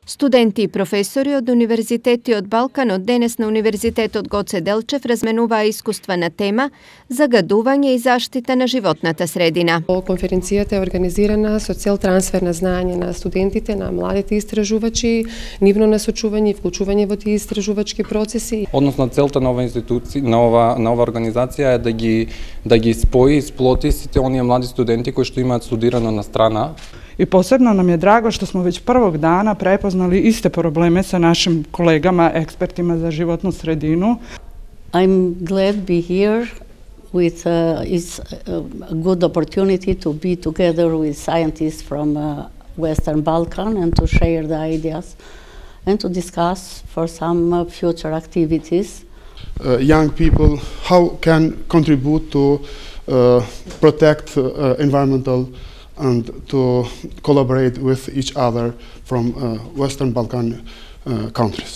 Студенти и професори од Универзитети од Балкан од денес на Универзитетот Гоце Делчев разменуваа искуства на тема загадување и заштита на животната средина. Конференцијата е организирана со цел трансфер на знаење на студентите, на младите истражувачи, нивно насочување и вклучување во тие истражувачки процеси. Односно целта на ова институција, на ова организација е да ги спои и сплоти сите оние млади студенти кои што имаат студирано на страна. I posebno nam je drago što smo već prvog dana prepoznali iste probleme sa našim kolegama, ekspertima za životnu sredinu. I'm glad to be here with it's a good opportunity to be together with scientists from Western Balkan and to share the ideas and to discuss for some future activities. Young people, how can contribute to protect environmental and to collaborate with each other from Western Balkan countries.